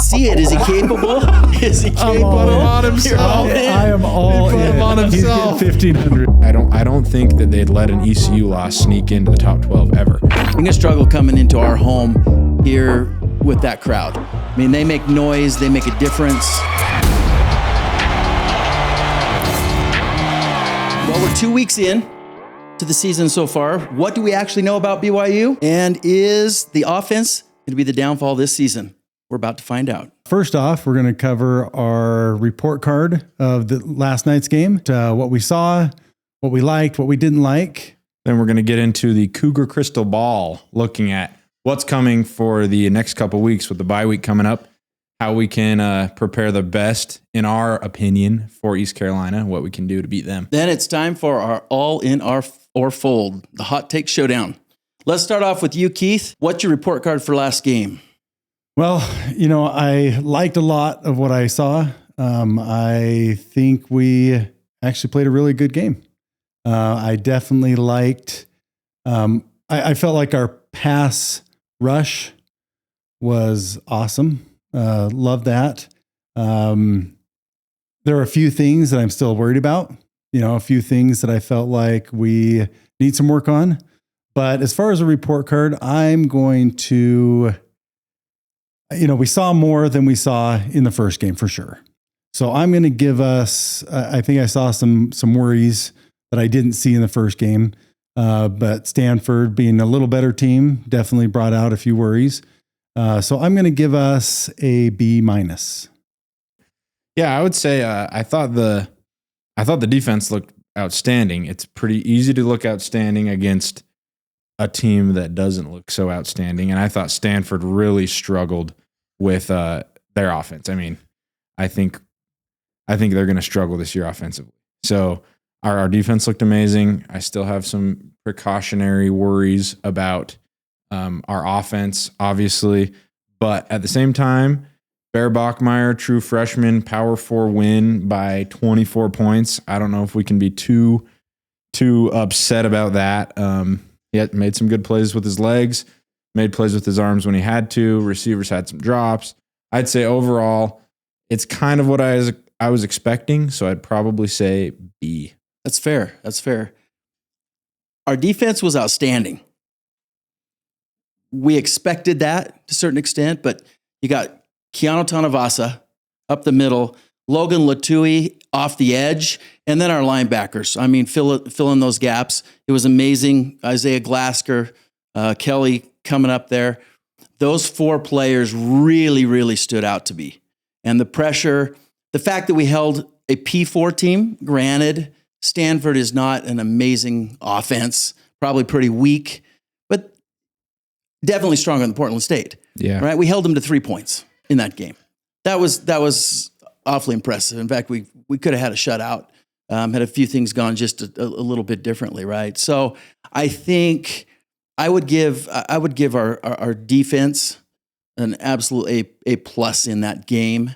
see it. Is he capable? Is he capable? on himself. I am all He put in. him on He's himself. getting 1,500. I don't think that they'd let an ECU loss sneak into the top 12 ever. We're going to struggle coming into our home here with that crowd. I mean, they make noise. They make a difference. Well, we're 2 weeks in to the season so far. What do we actually know about BYU? And is the offense going to be the downfall this season? We're about to find out. First off, we're going to cover our report card of the last night's game, what we saw, what we liked, what we didn't like. Then we're going to get into the Cougar crystal ball, looking at what's coming for the next couple weeks with the bye week coming up, how we can prepare the best, in our opinion, for East Carolina, what we can do to beat them. Then it's time for our all in our or fold, the hot take showdown. Let's start off with you, Keith. What's your report card for last game? Well, I liked a lot of what I saw. I think we actually played a really good game. I definitely liked, I felt like our pass rush was awesome. Love that. There are a few things that I'm still worried about, a few things that I felt like we need some work on. But as far as a report card, I'm going to, we saw more than we saw in the first game for sure. So I'm going to give us, I think I saw some worries that I didn't see in the first game. But Stanford being a little better team definitely brought out a few worries. So I'm going to give us a B-. Yeah, I would say I thought the defense looked outstanding. It's pretty easy to look outstanding against a team that doesn't look so outstanding. And I thought Stanford really struggled with their offense. I mean, I think they're going to struggle this year offensively. So our defense looked amazing. I still have some precautionary worries about our offense, obviously. But at the same time, Bear Bachmeier, true freshman, Power 4 win by 24 points. I don't know if we can be too upset about that. He made some good plays with his legs, made plays with his arms when he had to. Receivers had some drops. I'd say overall, it's kind of what I was expecting, so I'd probably say B. That's fair. Our defense was outstanding. We expected that to a certain extent, but you got Keanu Tanavasa up the middle, Logan Latui off the edge, and then our linebackers. I mean, fill in those gaps. It was amazing. Isaiah Glasker, Kelly coming up there. Those four players really, really stood out to me. And the pressure, the fact that we held a P4 team, granted, Stanford is not an amazing offense, probably pretty weak, but definitely stronger than Portland State. Yeah. Right? We held them to 3 points in that game. That was awfully impressive. In fact, we could have had a shutout, had a few things gone just a little bit differently, right? So I think I would give our defense an absolute A+ in that game.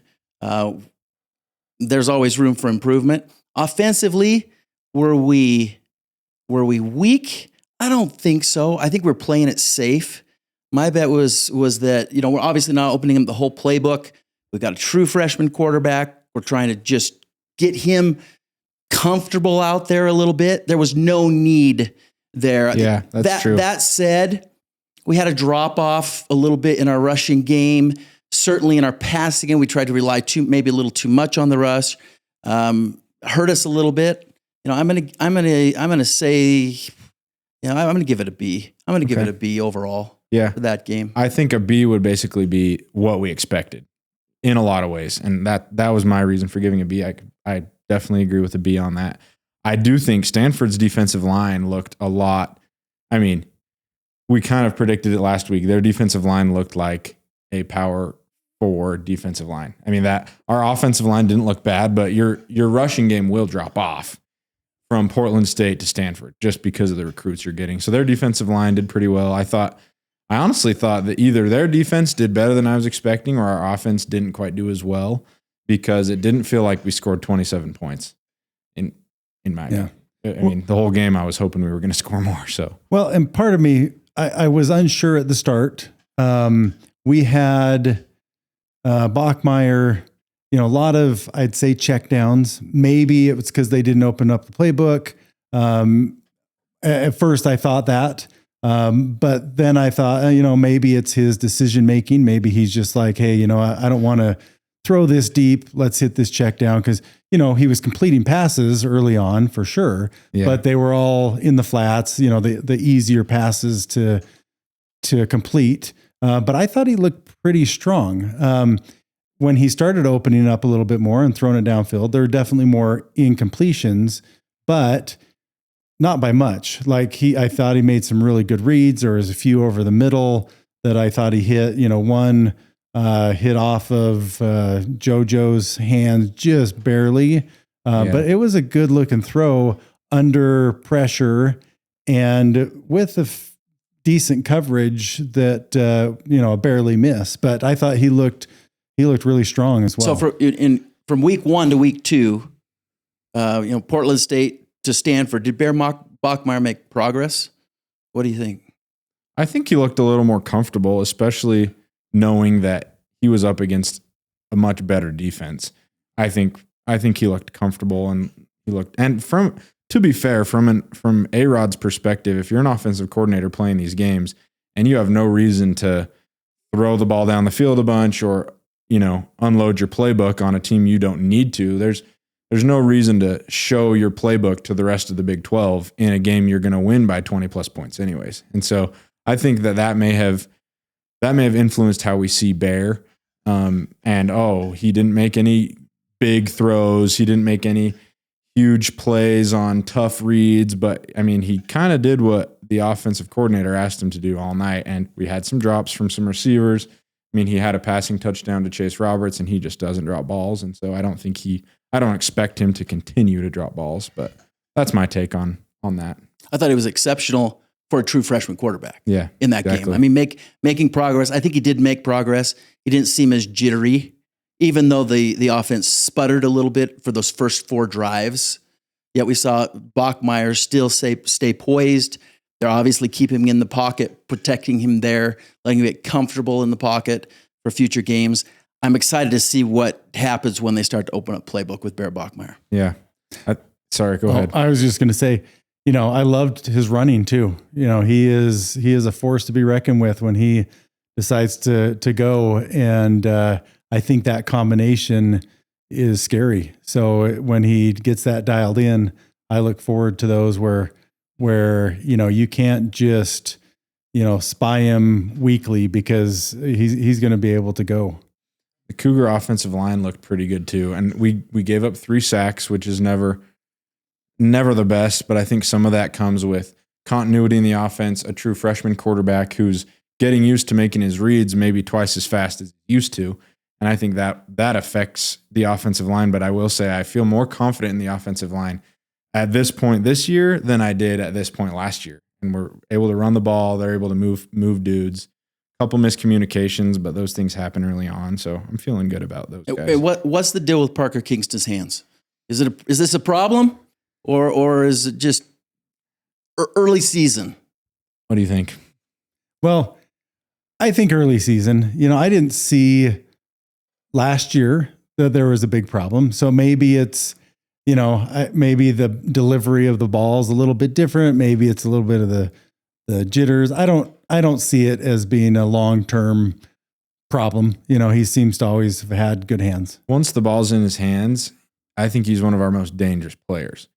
There's always room for improvement. Offensively, were we weak? I don't think so. I think we're playing it safe. My bet was that, we're obviously not opening up the whole playbook. We've got a true freshman quarterback. We're trying to just get him comfortable out there a little bit. There was no need there. Yeah, that's true. That said, we had a drop off a little bit in our rushing game. Certainly in our passing game, we tried to rely maybe a little too much on the rush. Hurt us a little bit. I'm gonna say, I'm gonna give it a B. I'm gonna give it a B overall. Yeah. For that game. I think a B would basically be what we expected in a lot of ways. And that was my reason for giving a B. I definitely agree with a B on that. I do think Stanford's defensive line looked a lot. I mean, we kind of predicted it last week. Their defensive line looked like a Power 4 defensive line. I mean, that our offensive line didn't look bad, but your rushing game will drop off from Portland State to Stanford just because of the recruits you're getting. So their defensive line did pretty well. I honestly thought that either their defense did better than I was expecting or our offense didn't quite do as well because it didn't feel like we scored 27 points in my game. I mean, the whole game I was hoping we were going to score more. So well, and part of me, I was unsure at the start. We had Bachmeier, a lot of, I'd say, check downs. Maybe it was because they didn't open up the playbook. At first I thought that, but then I thought, maybe it's his decision making. Maybe he's just like, hey, I don't want to throw this deep. Let's hit this check down. Cause he was completing passes early on for sure, but they were all in the flats, the easier passes to complete. But I thought he looked pretty strong. When he started opening up a little bit more and throwing it downfield, there were definitely more incompletions, but not by much. Like I thought he made some really good reads. There was a few over the middle that I thought he hit, one hit off of JoJo's hand just barely. But it was a good looking throw under pressure and with a decent coverage that, a barely miss. But I thought he looked really strong as well. So from week 1 to week 2, Portland State to Stanford, did Bear Bachmeier make progress? What do you think? I think he looked a little more comfortable, especially knowing that he was up against a much better defense. I think he looked comfortable and to be fair, from A-Rod's perspective, if you're an offensive coordinator playing these games and you have no reason to throw the ball down the field a bunch or, unload your playbook on a team you don't need to, there's no reason to show your playbook to the rest of the Big 12 in a game you're going to win by 20 plus points anyways. And so I think that may have influenced how we see Bear. He didn't make any big throws. He didn't make any huge plays on tough reads, but he kind of did what the offensive coordinator asked him to do all night. And we had some drops from some receivers. He had a passing touchdown to Chase Roberts, and he just doesn't drop balls. And so I don't expect him to continue to drop balls, but that's my take on that. I thought he was exceptional for a true freshman quarterback. Yeah, in that game. Making progress. I think he did make progress. He didn't seem as jittery, even though the offense sputtered a little bit for those first 4 drives. Yet we saw Bachmeier still stay poised. They're obviously keeping him in the pocket, protecting him there, letting him get comfortable in the pocket for future games. I'm excited to see what happens when they start to open up playbook with Bear Bachmeier. Yeah. Sorry, go ahead. I was just going to say, I loved his running too. He is a force to be reckoned with when he decides to go. And I think that combination is scary. So when he gets that dialed in, I look forward to those where you can't just, spy him weekly because he's going to be able to go. The Cougar offensive line looked pretty good too. And we gave up 3 sacks, which is never the best, but I think some of that comes with continuity in the offense, a true freshman quarterback who's getting used to making his reads maybe twice as fast as he used to. And I think that affects the offensive line. But I will say I feel more confident in the offensive line at this point this year than I did at this point last year. And we're able to run the ball. They're able to move dudes. A couple miscommunications, but those things happen early on. So I'm feeling good about those guys. What's the deal with Parker Kingston's hands? Is this a problem or is it just early season? What do you think? Well, I think early season. I didn't see last year that there was a big problem. So maybe it's, maybe the delivery of the ball is a little bit different. Maybe it's a little bit of the jitters. I don't see it as being a long-term problem. He seems to always have had good hands. Once the ball's in his hands, I think he's one of our most dangerous players.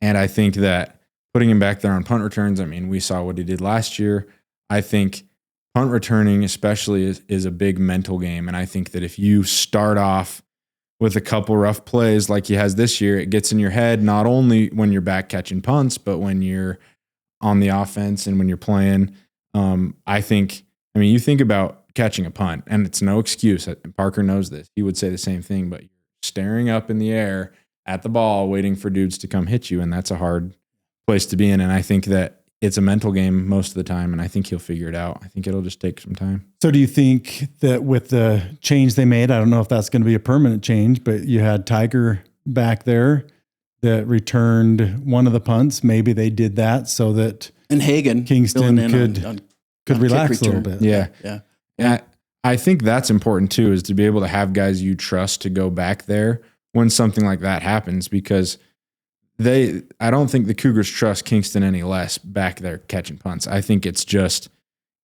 And I think that putting him back there on punt returns, we saw what he did last year. I think punt returning especially is a big mental game. And I think that if you start off with a couple rough plays like he has this year, it gets in your head, not only when you're back catching punts, but when you're on the offense and when you're playing. I think, you think about catching a punt, and it's no excuse. Parker knows this. He would say the same thing, but you're staring up in the air at the ball, waiting for dudes to come hit you, and that's a hard place to be in. And I think that it's a mental game most of the time, and I think he'll figure it out. I think it'll just take some time. So do you think that with the change they made, I don't know if that's going to be a permanent change, but you had Tiger back there that returned one of the punts. Maybe they did that so that and Hagen Kingston could relax a little bit. Yeah. I think that's important too, is to be able to have guys you trust to go back there when something like that happens, because I don't think the Cougars trust Kingston any less back there catching punts. I think it's just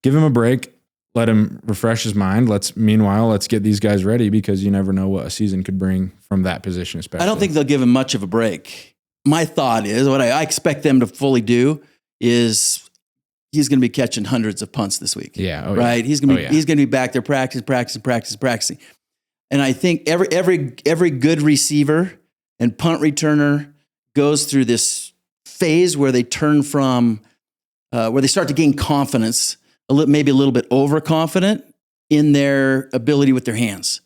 give him a break, let him refresh his mind. Meanwhile, let's get these guys ready, because you never know what a season could bring from that position, especially. I don't think they'll give him much of a break. My thought is, what I expect them to fully do is he's going to be catching hundreds of punts this week. Yeah. Oh, right. Yeah. He's going to be back there practicing. And I think every good receiver and punt returner goes through this phase where they turn from, where they start to gain confidence, maybe a little bit overconfident in their ability with their hands.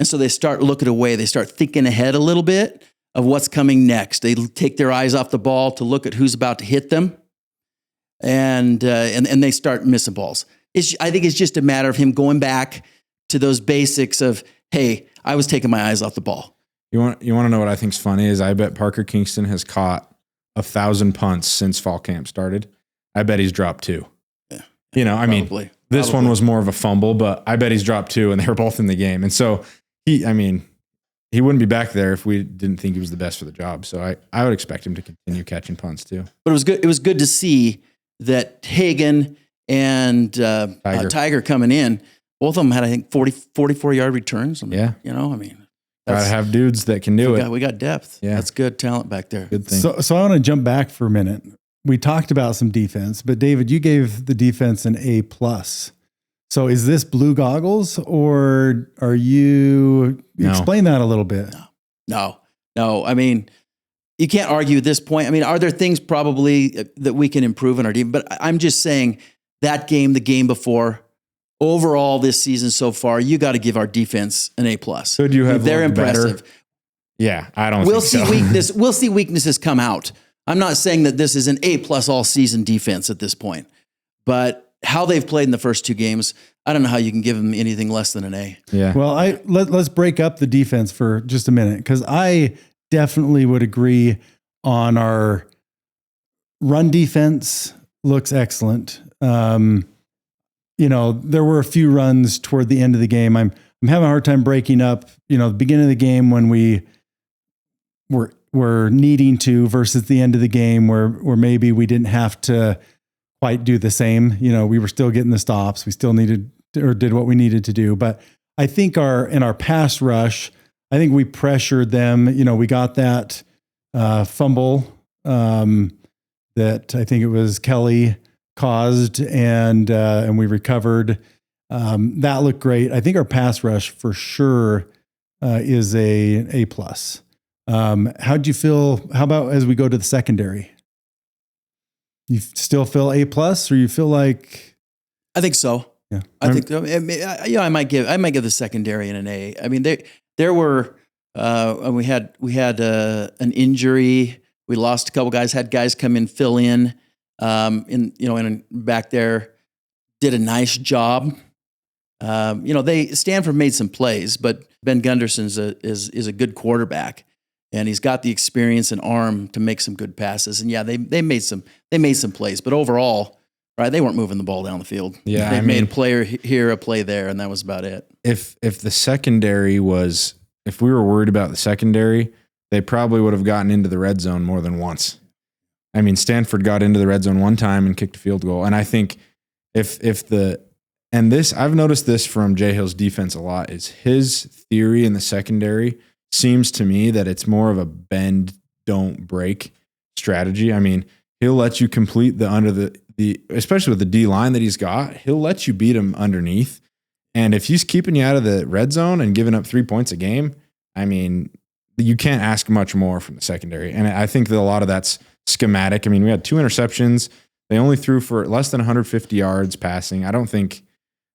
And so they start looking away. They start thinking ahead a little bit of what's coming next. They take their eyes off the ball to look at who's about to hit them. And they start missing balls. I think it's just a matter of him going back to those basics of, hey, I was taking my eyes off the ball. You want to know what I think's funny is I bet Parker Kingston has caught 1,000 punts since fall camp started. I bet he's dropped 2. Yeah, probably. This one was more of a fumble, but I bet he's dropped 2, and they were both in the game. And so he wouldn't be back there if we didn't think he was the best for the job. So I would expect him to continue catching punts too. But it was good to see that Hagan and Tiger coming in, both of them had, I think, 44-yard returns. Yeah. Gotta have dudes that can do it. We got depth. Yeah. That's good talent back there. Good thing. So I want to jump back for a minute. We talked about some defense, but David, you gave the defense an A+. So is this blue goggles, or are you explain that a little bit? No. I mean, you can't argue at this point. I mean, are there things probably that we can improve in our defense? But I'm just saying that game, the game before, overall this season so far, you got to give our defense an A+. Could you have They're impressive. Better? Yeah, I don't. We'll think see so. We'll see weaknesses come out. I'm not saying that this is an A+ all season defense at this point, but how they've played in the first 2 games, I don't know how you can give them anything less than an A. Yeah. Well, let's break up the defense for just a minute, because I definitely would agree on our run defense looks excellent. There were a few runs toward the end of the game. I'm having a hard time breaking up, the beginning of the game when we were needing to versus the end of the game where maybe we didn't have to quite do the same. We were still getting the stops. We still needed or did what we needed to do. But I think in our pass rush, I think we pressured them. We got that fumble that I think it was Kelly caused, and we recovered. That looked great. I think our pass rush for sure is a plus. How'd you feel? How about as we go to the secondary? You still feel A+, or you feel like? I think so. Yeah, I think. I might give the secondary an A. I mean, there were we had an injury. We lost a couple guys. Had guys come in, fill in back there, did a nice job. Stanford made some plays, but Ben Gunderson is a good quarterback, and he's got the experience and arm to make some good passes. And yeah, they made some plays, but overall, right, they weren't moving the ball down the field. Yeah, they made a player here, a play there, and that was about it. If the secondary if we were worried about the secondary, they probably would have gotten into the red zone more than once. I mean, Stanford got into the red zone one time and kicked a field goal, and I think I've noticed this from Jay Hill's defense a lot, is his theory in the secondary seems to me that it's more of a bend, don't break strategy. I mean, he'll let you complete especially with the D line that he's got, he'll let you beat him underneath. And if he's keeping you out of the red zone and giving up 3 points a game, I mean, you can't ask much more from the secondary. And I think that a lot of that's schematic. I mean, we had 2 interceptions. They only threw for less than 150 yards passing. I don't think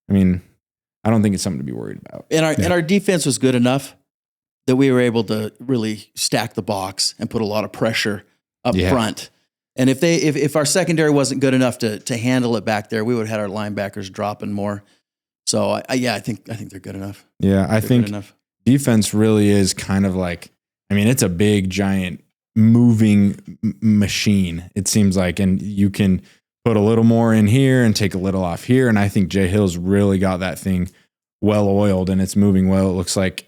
it's something to be worried about. And our defense was good enough that we were able to really stack the box and put a lot of pressure up front. And if our secondary wasn't good enough to handle it back there, we would have had our linebackers dropping more. So I think they're good enough. Yeah, I think defense really is kind of like, I mean, it's a big, giant, moving machine, it seems like, and you can put a little more in here and take a little off here. And I think Jay Hill's really got that thing well oiled and it's moving well. It looks like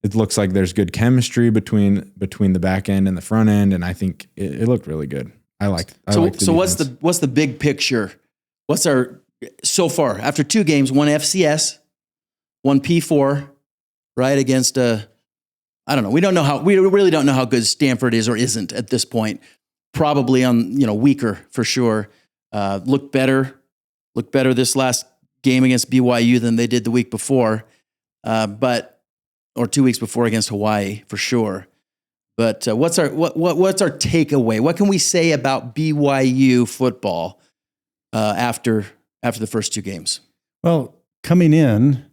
there's good chemistry between the back end and the front end, and I think it looked really good. So what's the big picture? What's our so far after 2 games? 1 FCS, 1 P4, right, against I don't know. We really don't know how good Stanford is or isn't at this point. Probably on weaker for sure. Looked better this last game against BYU than they did the week before, or 2 weeks before against Hawaii for sure. But what's our takeaway? What can we say about BYU football after the first 2 games? Well, coming in,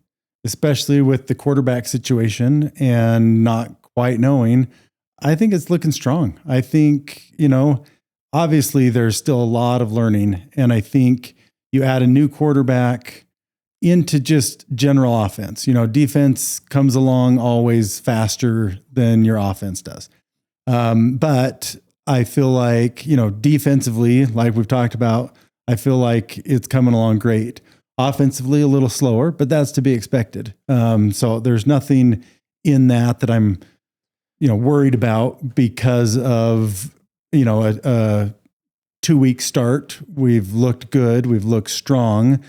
especially with the quarterback situation and not quite knowing, I think it's looking strong. I think, obviously there's still a lot of learning. And I think you add a new quarterback into just general offense. Defense comes along always faster than your offense does. But I feel like, defensively, like we've talked about, I feel like it's coming along great. Offensively, a little slower, but that's to be expected. So there's nothing in that I'm, worried about because of, a 2-week start. We've looked good. We've looked strong.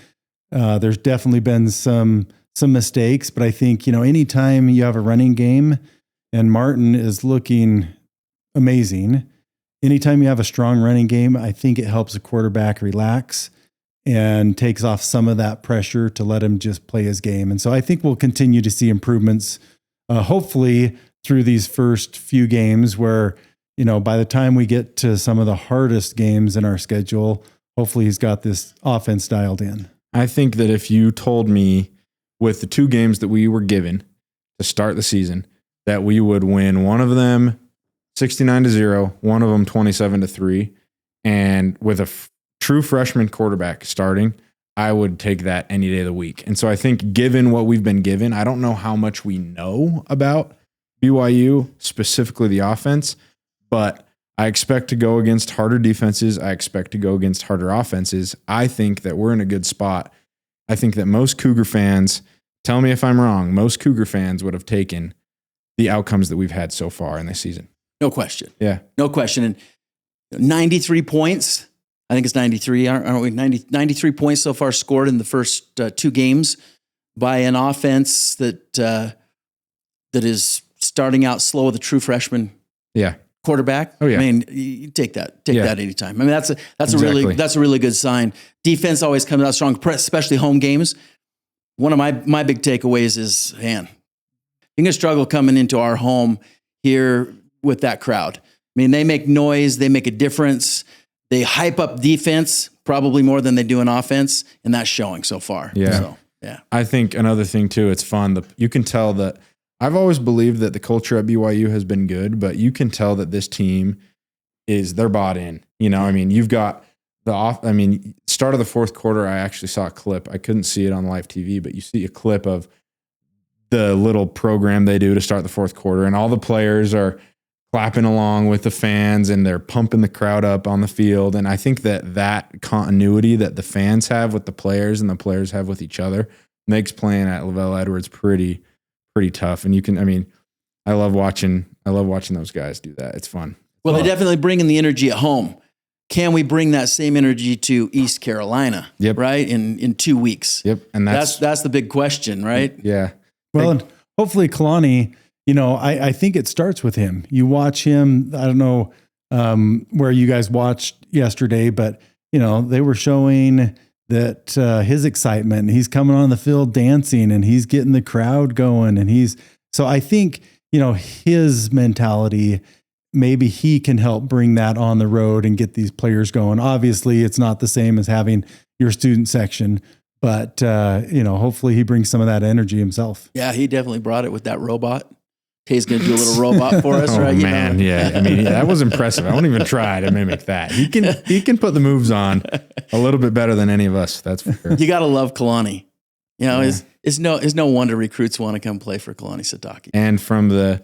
There's definitely been some mistakes, but I think, anytime you have a running game and Martin is looking amazing, anytime you have a strong running game, I think it helps a quarterback relax and takes off some of that pressure to let him just play his game. And so I think we'll continue to see improvements, hopefully through these first few games where, by the time we get to some of the hardest games in our schedule, hopefully he's got this offense dialed in. I think that if you told me with the 2 games that we were given to start the season that we would win one of them 69-0, one of them 27-3, and with a true freshman quarterback starting, I would take that any day of the week. And so I think given what we've been given, I don't know how much we know about BYU, specifically the offense, but I expect to go against harder defenses. I expect to go against harder offenses. I think that we're in a good spot. I think that most Cougar fans, tell me if I'm wrong, most Cougar fans would have taken the outcomes that we've had so far in this season. No question. Yeah. No question. And 93 points. I think it's 93, aren't we? 93 points so far scored in the first 2 games by an offense that is starting out slow with a true freshman quarterback. Oh, yeah. I mean, you take that anytime. I mean, that's Exactly. a really good sign. Defense always comes out strong, especially home games. One of my big takeaways is, man, you're going to struggle coming into our home here with that crowd. I mean, they make noise, they make a difference. They hype up defense probably more than they do in offense, and that's showing so far. Yeah. So, yeah. I think another thing too, it's fun. You can tell that I've always believed that the culture at BYU has been good, but you can tell that this team they're bought in. I mean, you've got start of the fourth quarter, I actually saw a clip. I couldn't see it on live TV, but you see a clip of the little program they do to start the fourth quarter, and all the players are clapping along with the fans and they're pumping the crowd up on the field. And I think that continuity that the fans have with the players and the players have with each other makes playing at Lavelle Edwards pretty tough. And I love watching those guys do that. It's fun. Well, they definitely bring in the energy at home. Can we bring that same energy to East Carolina? Yep. Right? In 2 weeks. Yep. And that's the big question, right? Yeah. Well, and hopefully Kalani, I think it starts with him. You watch him. I don't know where you guys watched yesterday, but they were showing that his excitement. He's coming on the field dancing, and he's getting the crowd going. And so I think his mentality. Maybe he can help bring that on the road and get these players going. Obviously, it's not the same as having your student section, but hopefully he brings some of that energy himself. Yeah, he definitely brought it with that robot. Tay's going to do a little robot for us, right? Man, yeah. I mean, that was impressive. I won't even try to mimic that. He can put the moves on a little bit better than any of us. That's for sure. You got to love Kalani. It's no wonder recruits want to come play for Kalani Sitake. And from the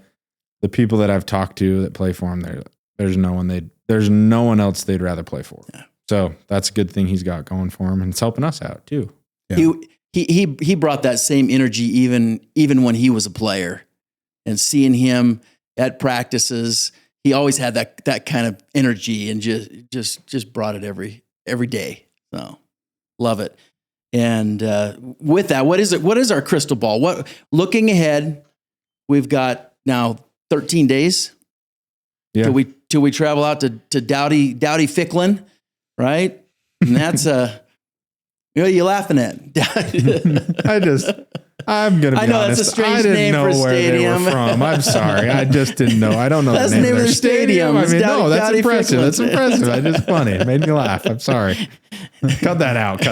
people that I've talked to that play for him, there's no one else they'd rather play for. Yeah. So that's a good thing he's got going for him, and it's helping us out too. Yeah. he brought that same energy even when he was a player, and seeing him at practices, he always had that kind of energy and just brought it every day. So love it. And with that, what is our crystal ball? What, looking ahead, we've got now 13 days till we travel out to Dowdy Ficklin, right? And that's you're laughing at. I'm gonna be I know honest. that's a strange I didn't name know for a where stadium. they were from. I'm sorry. I just didn't know. I don't know That's the name of their stadium. It's I mean, no, that's Dowdy impressive. Ficklin. That's impressive. I just funny. It made me laugh. I'm sorry. Cut that out.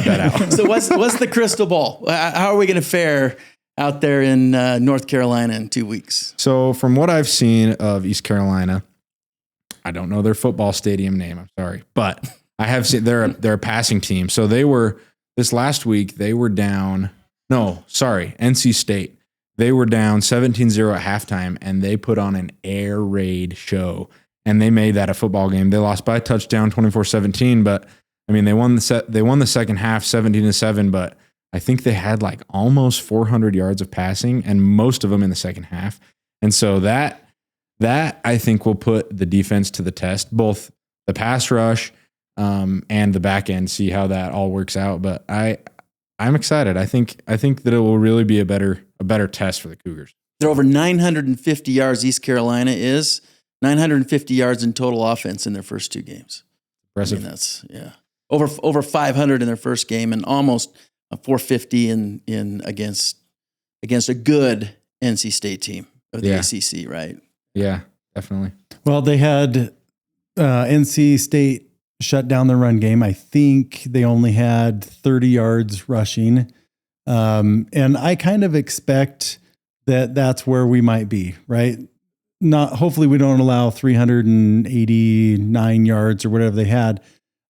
So what's the crystal ball? How are we going to fare out there in North Carolina in 2 weeks? So from what I've seen of East Carolina, I don't know their football stadium name. I'm sorry, but I have seen they're a passing team. So they were this last week. They were down. No, sorry, NC State. They were down 17-0 at halftime, and they put on an air raid show, and they made that a football game. They lost by a touchdown, 24-17, but I mean, they won the second half 17-7, but I think they had like almost 400 yards of passing, and most of them in the second half. And so that I think will put the defense to the test, both the pass rush and the back end, see how that all works out. But I'm excited. I think that it will really be a better test for the Cougars. They're over 950 yards. East Carolina is 950 yards in total offense in their first 2 games. Impressive. I mean, that's over 500 in their first game, and almost a 450 in against a good NC State team of the ACC, right? Yeah, definitely. Well, they had NC State shut down the run game. I think they only had 30 yards rushing. And I kind of expect that that's where we might be, right? Hopefully we don't allow 389 yards or whatever they had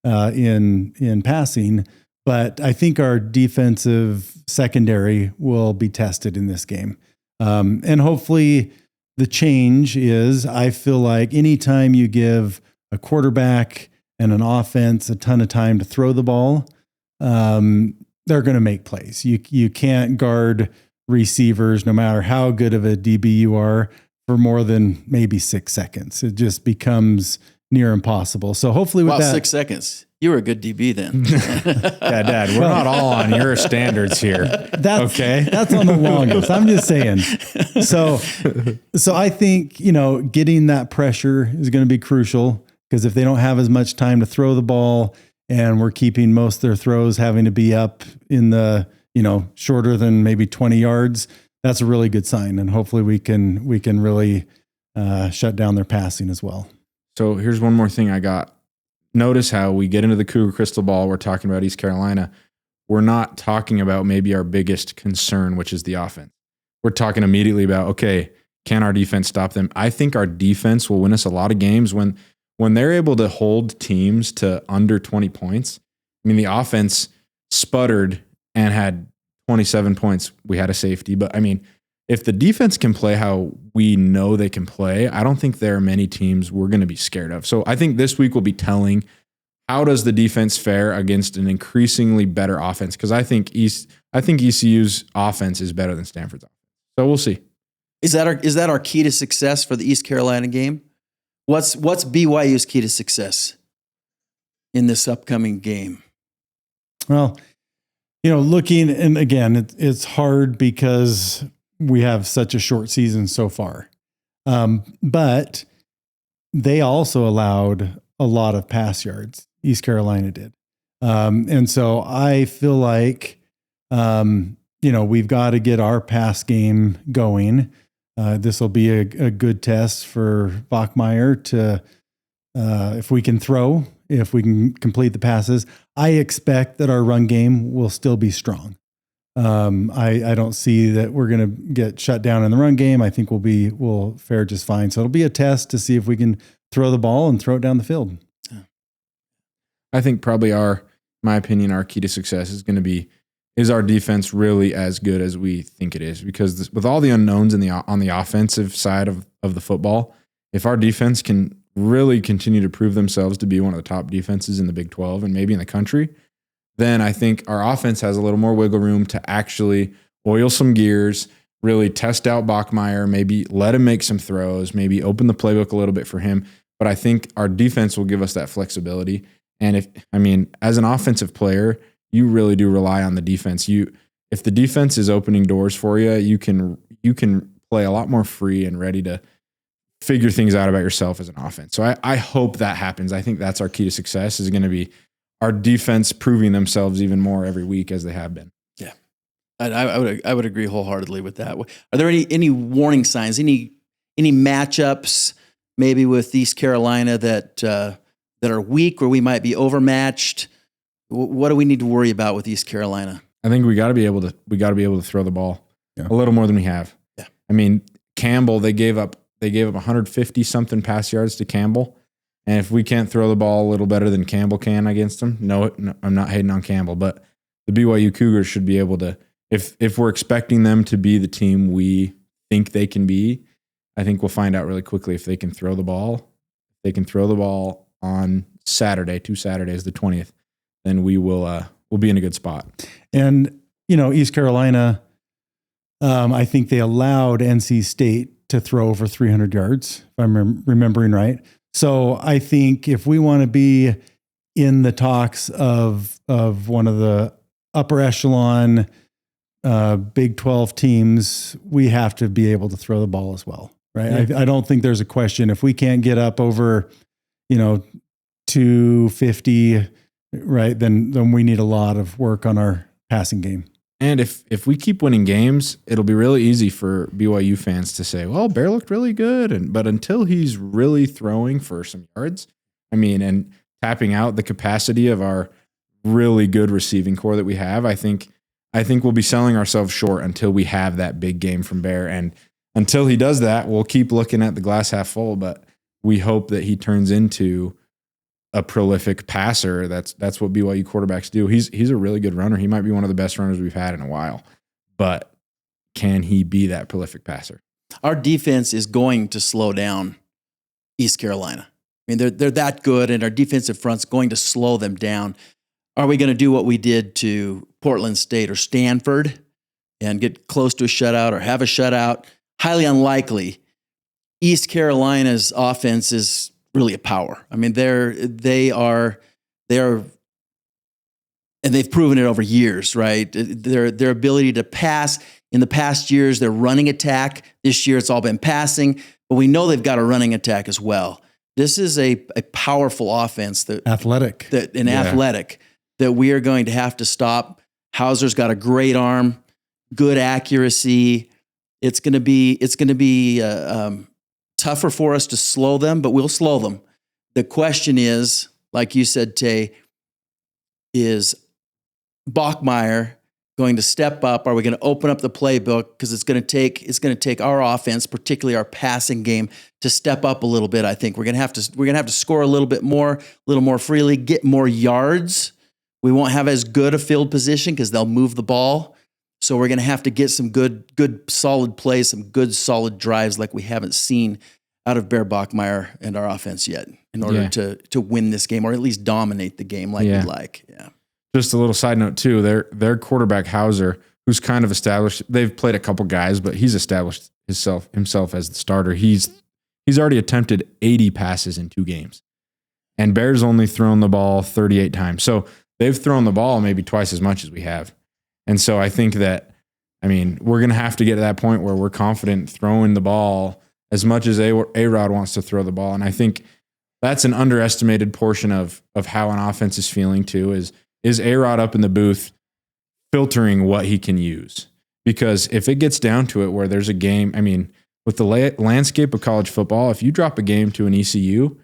in passing, but I think our defensive secondary will be tested in this game. And hopefully the change is, I feel like anytime you give a quarterback and an offense a ton of time to throw the ball, they're going to make plays. You can't guard receivers, no matter how good of a DB you are, for more than maybe 6 seconds. It just becomes near impossible. So hopefully with that, 6 seconds. You were a good DB then. Yeah, Dad, we're not all on your standards here. That's on the longest. I'm just saying. So I think, getting that pressure is going to be crucial, because if they don't have as much time to throw the ball, and we're keeping most of their throws having to be up in the, shorter than maybe 20 yards, that's a really good sign. And hopefully we can really shut down their passing as well. So here's one more thing I got. Notice how we get into the Cougar crystal ball. We're talking about East Carolina. We're not talking about maybe our biggest concern, which is the offense. We're talking immediately about, okay, can our defense stop them? I think our defense will win us a lot of games when they're able to hold teams to under 20 points. I mean, the offense sputtered and had 27 points. We had a safety, but I mean, if the defense can play how we know they can play, I don't think there are many teams we're going to be scared of. So I think this week will be telling. How does the defense fare against an increasingly better offense? Because I think ECU's offense is better than Stanford's offense. So we'll see. Is that our key to success for the East Carolina game? What's BYU's key to success in this upcoming game? Well, looking, and again, it's hard because we have such a short season so far. But they also allowed a lot of pass yards. East Carolina did. And so I feel like, we've got to get our pass game going. This will be a good test for Bachmeier to, if we can throw, if we can complete the passes. I expect that our run game will still be strong. I don't see that we're going to get shut down in the run game. I think we'll fare just fine. So it'll be a test to see if we can throw the ball and throw it down the field. I think probably my opinion, our key to success is going to be, is our defense really as good as we think it is? Because with all the unknowns on the offensive side of the football, if our defense can really continue to prove themselves to be one of the top defenses in the Big 12 and maybe in the country, then I think our offense has a little more wiggle room to actually oil some gears, really test out Bachmeier, maybe let him make some throws, maybe open the playbook a little bit for him. But I think our defense will give us that flexibility. And as an offensive player, you really do rely on the defense. If the defense is opening doors for you, you can play a lot more free and ready to figure things out about yourself as an offense. So I hope that happens. I think that's our key to success, is going to be our defense proving themselves even more every week as they have been. Yeah, I would agree wholeheartedly with that. Are there any warning signs, any matchups maybe with East Carolina that are weak, or we might be overmatched? What do we need to worry about with East Carolina? I think we got to be able to throw the ball a little more than we have. Yeah. I mean, Campbell, they gave up 150 something pass yards to Campbell. And if we can't throw the ball a little better than Campbell can against them, no, I'm not hating on Campbell, but the BYU Cougars should be able to, if we're expecting them to be the team we think they can be, I think we'll find out really quickly if they can throw the ball. If they can throw the ball on Saturday, 2 Saturdays, the 20th, then we'll be in a good spot. And, East Carolina, I think they allowed NC State to throw over 300 yards, if I'm remembering right. So I think if we want to be in the talks of one of the upper echelon Big 12 teams, we have to be able to throw the ball as well, right? Yeah. I don't think there's a question. If we can't get up over, 250, right, then we need a lot of work on our passing game. And if we keep winning games, it'll be really easy for BYU fans to say, well, Bear looked really good. But until he's really throwing for some yards, and tapping out the capacity of our really good receiving core that we have, I think we'll be selling ourselves short until we have that big game from Bear. And until he does that, we'll keep looking at the glass half full, but we hope that he turns into a prolific passer. That's what BYU quarterbacks do. He's a really good runner. He might be one of the best runners we've had in a while, but can he be that prolific passer? Our defense is going to slow down East Carolina. They're that good, and our defensive front's going to slow them down. Are we going to do what we did to Portland State or Stanford and get close to a shutout or have a shutout? Highly unlikely. East Carolina's offense is really a power. They are, and they've proven it over years, right? Their ability to pass in the past years, their running attack. This year, it's all been passing, but we know they've got a running attack as well. This is a powerful offense Athletic that we are going to have to stop. Hauser's got a great arm, good accuracy. It's going to be tougher for us to slow them, but we'll slow them. The question is, like you said, Tay, is Bachmeier going to step up? Are we going to open up the playbook? Because it's going to take our offense, particularly our passing game, to step up a little bit. I think we're going to have to score a little bit more, a little more freely, get more yards. We won't have as good a field position because they'll move the ball. So we're going to have to get some good solid plays, some good solid drives like we haven't seen out of Bear Bachmeier and our offense yet in order to win this game, or at least dominate the game like we'd like. Yeah. Just a little side note too, their quarterback Hauser, who's kind of established, they've played a couple guys, but he's established himself as the starter. He's already attempted 80 passes in 2 games. And Bear's only thrown the ball 38 times. So they've thrown the ball maybe twice as much as we have. And so I think that, we're going to have to get to that point where we're confident throwing the ball as much as A-Rod wants to throw the ball. And I think that's an underestimated portion of how an offense is feeling too, is A-Rod up in the booth filtering what he can use. Because if it gets down to it where there's a game, with the landscape of college football, if you drop a game to an ECU,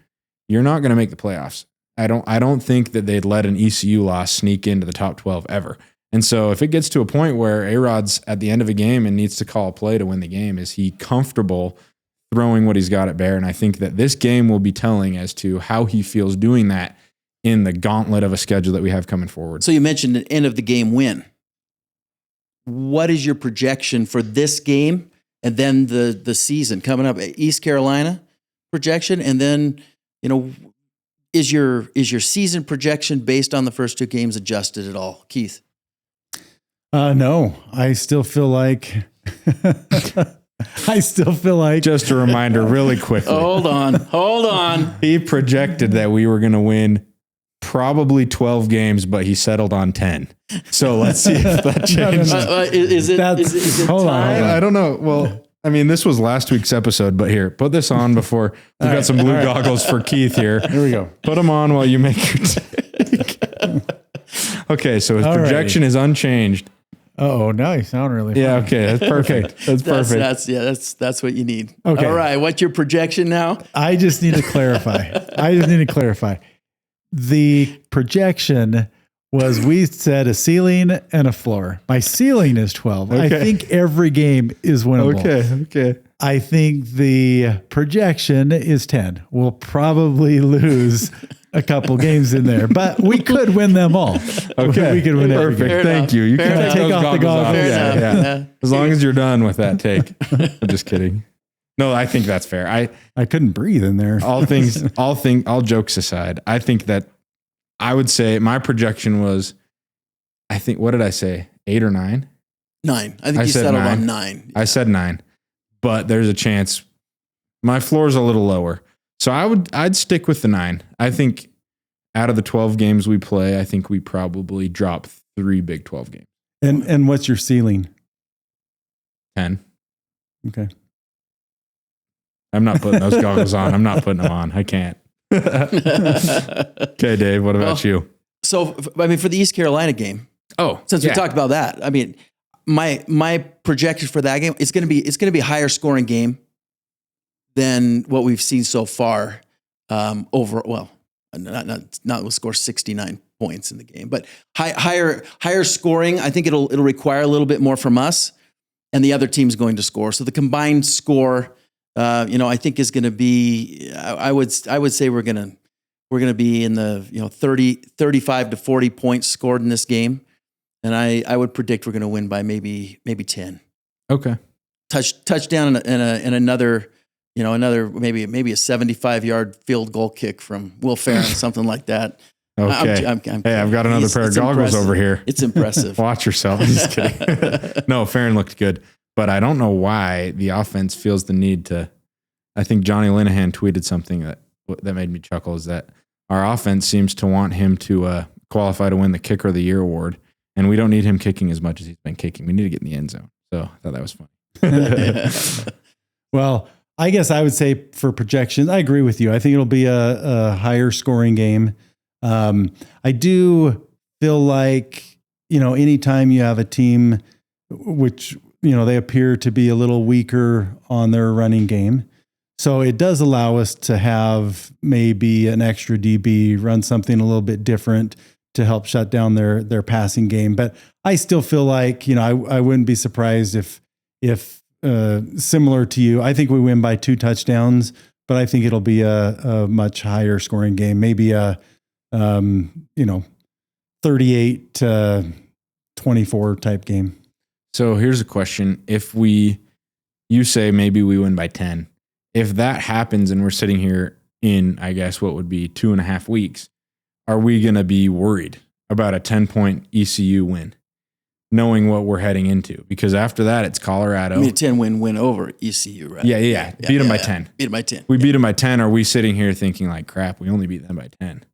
you're not going to make the playoffs. I don't think that they'd let an ECU loss sneak into the top 12 ever. And so if it gets to a point where A-Rod's at the end of a game and needs to call a play to win the game, is he comfortable throwing what he's got at Bear? And I think that this game will be telling as to how he feels doing that in the gauntlet of a schedule that we have coming forward. So you mentioned an end of the game win. What is your projection for this game and then the season coming up? East Carolina projection, and then is your season projection based on the first 2 games adjusted at all, Keith? No, I still feel like Just a reminder really quickly. Hold on. He projected that we were going to win probably 12 games, but he settled on 10. So let's see if that changes. Is it hold on. I don't know. Well, I mean, this was last week's episode, but here, put this on before we've got some blue goggles for Keith here. Here we go. Put them on while you make your take. Okay, so his projection is unchanged. Oh, now you sound really funny. Yeah, okay, that's perfect. That's perfect. That's what you need. Okay. All right, what's your projection now? I just need to clarify. The projection was we said a ceiling and a floor. My ceiling is 12. Okay. I think every game is winnable. Okay. I think the projection is 10. We'll probably lose a couple games in there, but we could win them all. Okay. We could win every Perfect. game. Thank you. You Fair can enough. take Take off off the the goggles. goggles. Yeah. As long as you're done with that take. I'm just kidding. No, I think that's fair. I couldn't breathe in there. All jokes aside, I think that I would say my projection was, I think, what did I say? 8 or 9? 9. I think I you said settled 9. on 9. I said 9, but there's a chance my floor is a little lower. So I'd stick with the 9. I think out of the 12 games we play, I think we probably drop 3 Big 12 games. And what's your ceiling? 10. Okay. I'm not putting those goggles on. I'm not putting them on. I can't. Okay, Dave, what about you? So, I mean, for the East Carolina game, since we talked about that, I mean, my projection for that game, it's going to be a higher scoring game than what we've seen so far. Not we'll score 69 points in the game, but higher scoring. I think it'll require a little bit more from us, and the other team's going to score. So the combined score, I think is going to be. I would say we're going to be in the 35 to 40 points scored in this game, and I would predict we're going to win by maybe 10. Okay. Touchdown and another maybe a 75-yard field goal kick from Will Farron, something like that. Okay. I've got another pair of goggles over here. It's impressive. Watch yourself. I'm just kidding. No, Farron looked good, but I don't know why the offense feels the need to. I think Johnny Linehan tweeted something that made me chuckle, is that our offense seems to want him to qualify to win the Kicker of the Year award, and we don't need him kicking as much as he's been kicking. We need to get in the end zone. So I thought that was funny. Well, I guess I would say for projections, I agree with you. I think it'll be a higher scoring game. I do feel like, anytime you have a team which, they appear to be a little weaker on their running game. So it does allow us to have maybe an extra DB run something a little bit different to help shut down their passing game. But I still feel like, I wouldn't be surprised if similar to you, I think we win by 2 touchdowns, but I think it'll be a much higher scoring game, maybe a 38 to 24 type game. So here's a question. You say maybe we win by 10. If that happens and we're sitting here in, I guess, what would be 2.5 weeks, are we going to be worried about a 10-point ECU win, knowing what we're heading into? Because after that, it's Colorado. I mean, a 10-win win over ECU, right? Yeah. Beat them by 10. Beat them by 10. We beat them by 10. Are we sitting here thinking like, crap, we only beat them by 10?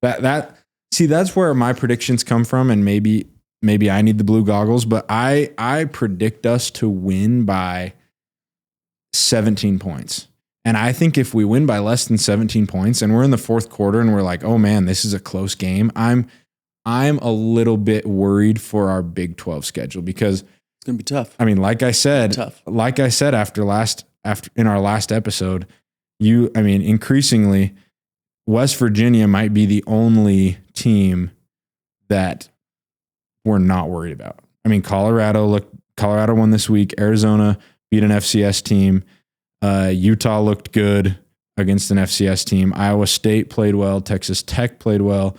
That's where my predictions come from, and maybe I need the blue goggles, but I predict us to win by 17 points. And I think if we win by less than 17 points and we're in the fourth quarter and we're like, oh man, this is a close game, I'm a little bit worried for our Big 12 schedule, because it's going to be tough. I mean, like I said after in our last episode, increasingly West Virginia might be the only team that we're not worried about. I mean, Colorado won this week. Arizona beat an FCS team. Utah looked good against an FCS team. Iowa State played well. Texas Tech played well.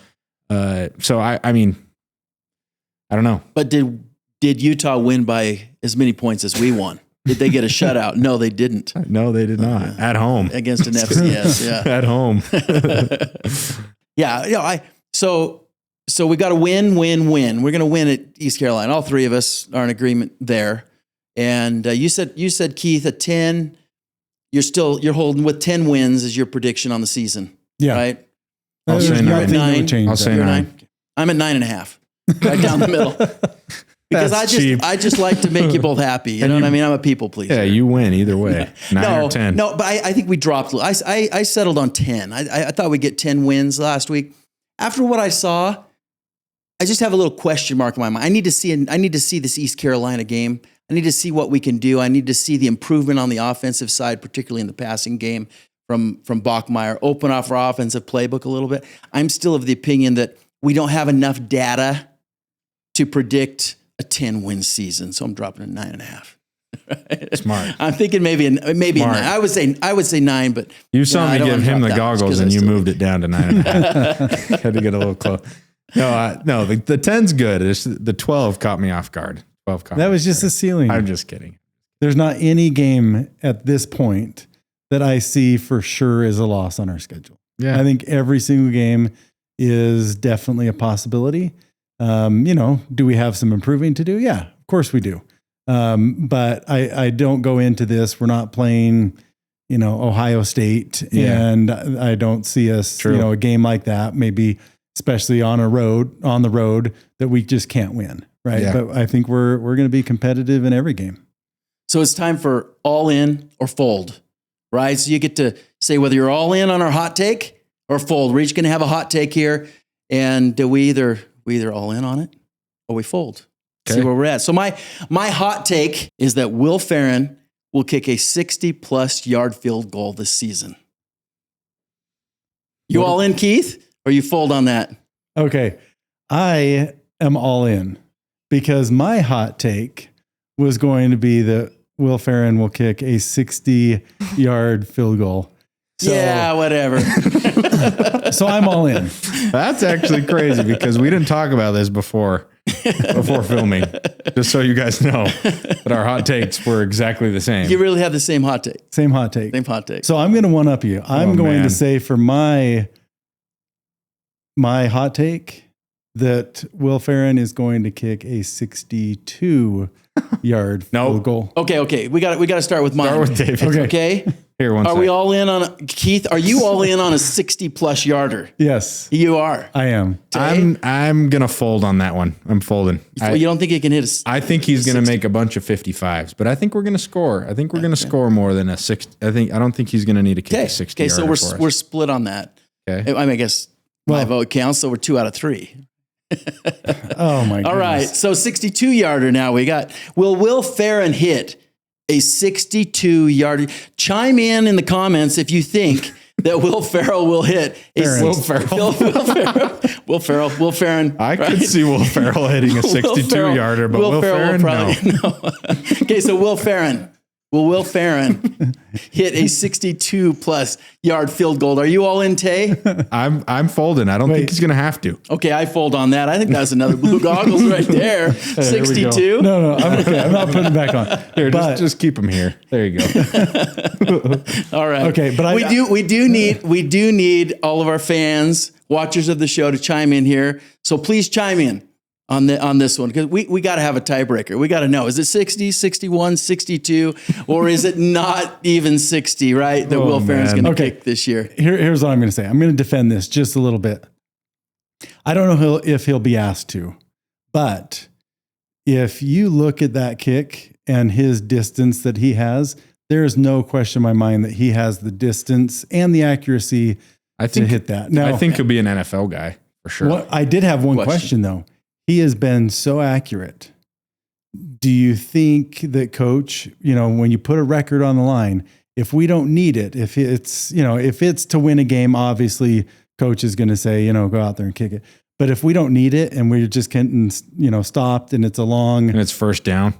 So I don't know. But did Utah win by as many points as we won? Did they get a shutout? No, they didn't. No, they did not. At home. Against an FCS, yeah. At home. Yeah, so we got to win. We're going to win at East Carolina. All three of us are in agreement there. And you said Keith, a 10. You're holding with 10 wins as your prediction on the season. Yeah. Right? I'll say You're at 9. I'll say You're 9. I'm at 9.5. Right down the middle. Because I just like to make you both happy. You know what I mean? I'm a people pleaser. Yeah, you win either way. 9 or 10. No, but I think we dropped. I settled on 10. I thought we'd get 10 wins last week. After what I saw, I just have a little question mark in my mind. I need to see this East Carolina game. I need to see what we can do. I need to see the improvement on the offensive side, particularly in the passing game from Bachmeier. Open off our offensive playbook a little bit. I'm still of the opinion that we don't have enough data to predict a 10-win season, so I'm dropping a 9.5. Smart. I'm thinking maybe a 9. I would say 9, but you saw me give him the goggles and you moved it down to 9.5. Had to get a little close. No, the 10's good. It's the 12 caught me off guard. 12 caught That was just the ceiling. I'm just kidding. There's not any game at this point that I see for sure is a loss on our schedule. Yeah. I think every single game is definitely a possibility. Do we have some improving to do? Yeah, of course we do. But I don't go into this. We're not playing, Ohio State, and I don't see us, a game like that, maybe especially on the road that we just can't win. Right. Yeah. But I think we're going to be competitive in every game. So it's time for all in or fold, right? So you get to say whether you're all in on our hot take or fold. We're each going to have a hot take here, and we either all in on it or we fold. Okay. See where we're at. So my hot take is that Will Ferrin will kick a 60-plus yard field goal this season. You all in, Keith, or you fold on that? Okay. I am all in because my hot take was going to be that Will Ferrin will kick a 60-yard field goal. So, yeah, whatever. So I'm all in. That's actually crazy because we didn't talk about this before filming. Just so you guys know that our hot takes were exactly the same. You really have the same hot take. Same hot take. Same hot take. So I'm going to one up you. I'm going to say for my hot take that Will Ferrin is going to kick a 62-yard field goal. Okay. We got to start with mine. Start with David. Okay. Here, one second. We all in on Keith? Are you all in on a 60-plus yarder? Yes. You are. I am. I'm going to fold on that one. I'm folding. You don't think he can hit I think he's going to make a bunch of 55s, but I think we're going to score. I think we're going to score more than a 60. I don't think he's going to need to kick a 60 yarder. Okay, so we're split on that. Okay. I guess my vote counts, so we're 2 out of 3. Oh my goodness. All right. So 62-yarder now we got. Will Ferrin hit a 62-yard? Chime in the comments if you think that Will Ferrell will hit a Will Ferrin. I could see Will Ferrell hitting a 62-yarder, but Will Ferrin, no. Okay, so Will Ferrin. Will Ferrin hit a 62-plus yard field goal? Are you all in, Tay? I'm folding. I don't think he's going to have to. Okay, I fold on that. I think that's another blue goggles right there. 62. No, I'm okay. I'm not putting it back on. Here, just keep him here. There you go. All right. Okay, but we do need all of our fans, watchers of the show, to chime in here. So please chime in on this one, because we got to have a tiebreaker. We got to know, is it 60, 61, 62, or is it not even 60, right? That Will Ferrin's going to kick this year. Here's what I'm going to say. I'm going to defend this just a little bit. I don't know if he'll be asked to, but if you look at that kick and his distance that he has, there is no question in my mind that he has the distance and the accuracy to hit that. Now, I think he'll be an NFL guy for sure. I did have one question though. He has been so accurate. Do you think that coach, when you put a record on the line, if we don't need it, if it's to win a game, obviously coach is going to say, go out there and kick it. But if we don't need it and we're just getting, stopped and it's and it's first down.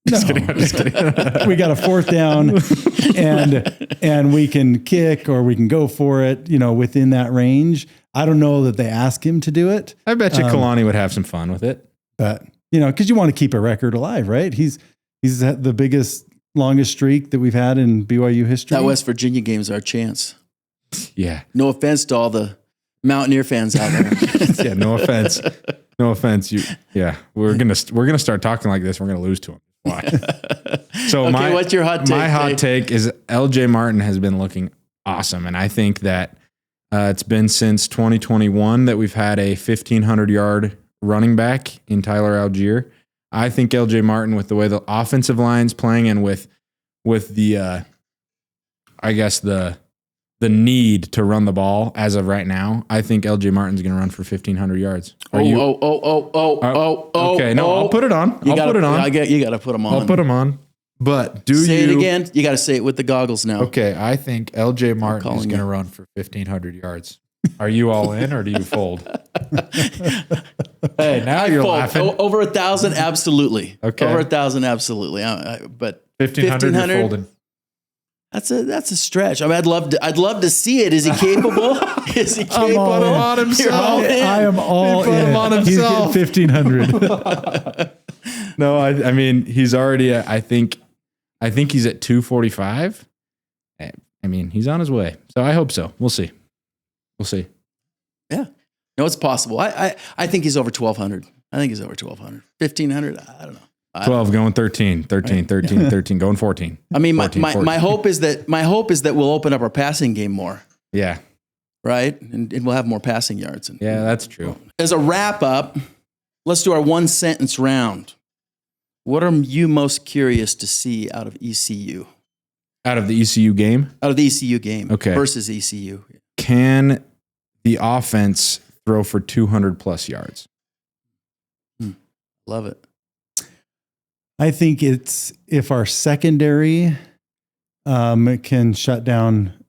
Just kidding. We got a fourth down and we can kick or we can go for it, within that range. I don't know that they ask him to do it. I bet you Kalani would have some fun with it. But, because you want to keep a record alive, right? He's the biggest longest streak that we've had in BYU history. That West Virginia game's our chance. Yeah. No offense to all the Mountaineer fans out there. Yeah. No offense. No offense. We're gonna start talking like this. We're gonna lose to them. Why? So okay, what's your hot take? My hot take is LJ Martin has been looking awesome, and I think that it's been since 2021 that we've had a 1,500-yard running back in Tyler Algier. I think LJ Martin, with the way the offensive line's playing and with the the need to run the ball as of right now, I think LJ Martin's going to run for 1,500 yards. Okay, no, I'll put it on. You got to put them on. I'll put them on. But say it again. You got to say it with the goggles now. Okay, I think LJ Martin is going to run for 1,500 yards. Are you all in, or do you fold? Hey, now you're laughing. Over 1,000, absolutely. Okay, over 1,000, absolutely. But 1,500, you're folding. That's a stretch. I mean, I'd love to see it. Is he capable? Is he capable? On himself. I am all put in. Him on himself. He's getting 1,500. No, I mean he's already. I think he's at 245. I mean he's on his way. So I hope so. We'll see. Yeah, no, it's possible. I think he's over 1,200. I think he's over 1,200. 1,500. I don't know. 12 going 13, 13 going 14. I mean, 14. My hope is that we'll open up our passing game more. Yeah. Right? And we'll have more passing yards. Yeah, that's true. As a wrap up, let's do our one sentence round. What are you most curious to see out of ECU? Out of the ECU game? Out of the ECU game. Okay. Versus ECU. Can the offense throw for 200 plus yards? Love it. I think it's if our secondary can shut down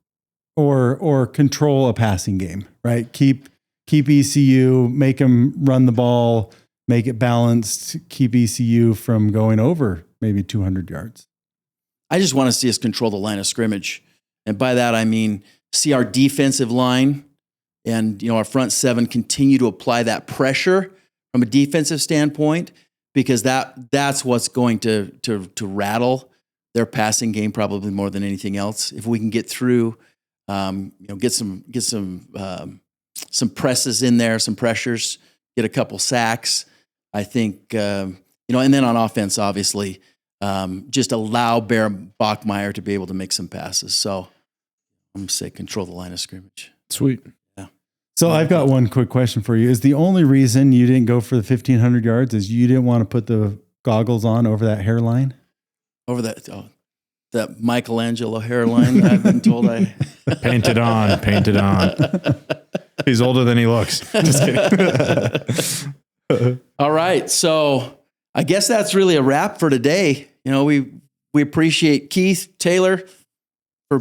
or control a passing game, right? Keep ECU, make them run the ball, make it balanced, keep ECU from going over maybe 200 yards. I just want to see us control the line of scrimmage. And by that, I mean, see our defensive line and, our front seven continue to apply that pressure from a defensive standpoint, because that's what's going to rattle their passing game probably more than anything else. If we can get through, get some presses in there, some pressures, get a couple sacks, I think, and then on offense, obviously, just allow Bear Bachmeier to be able to make some passes. So I'm going to say control the line of scrimmage. Sweet. So I've got one quick question for you. Is the only reason you didn't go for the 1,500 yards is you didn't want to put the goggles on over that hairline? Over that Michelangelo hairline that I've been told I... Paint it on. He's older than he looks. Just kidding. All right. So I guess that's really a wrap for today. We appreciate Keith, Taylor,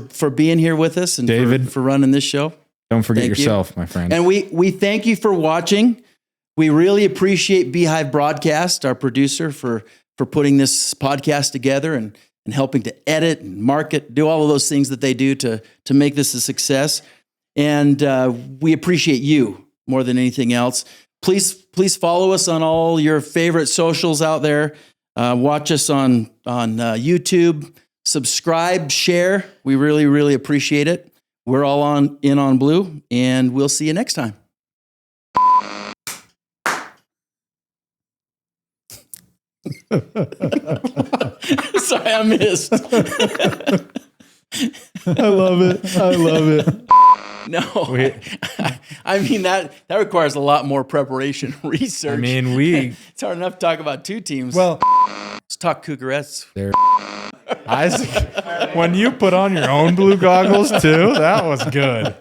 for being here with us, and David, for running this show. Don't forget yourself, my friend. And we thank you for watching. We really appreciate Beehive Broadcast, our producer, for putting this podcast together and helping to edit and market, do all of those things that they do to make this a success. And we appreciate you more than anything else. Please follow us on all your favorite socials out there. Watch us on YouTube. Subscribe, share. We really, really appreciate it. We're all on Blue, and we'll see you next time. Sorry, I missed. I love it. No, I mean that requires a lot more preparation, research. I mean, it's hard enough to talk about two teams. Well, let's talk Cougarettes. There, Isaac. When you put on your own blue goggles too, that was good.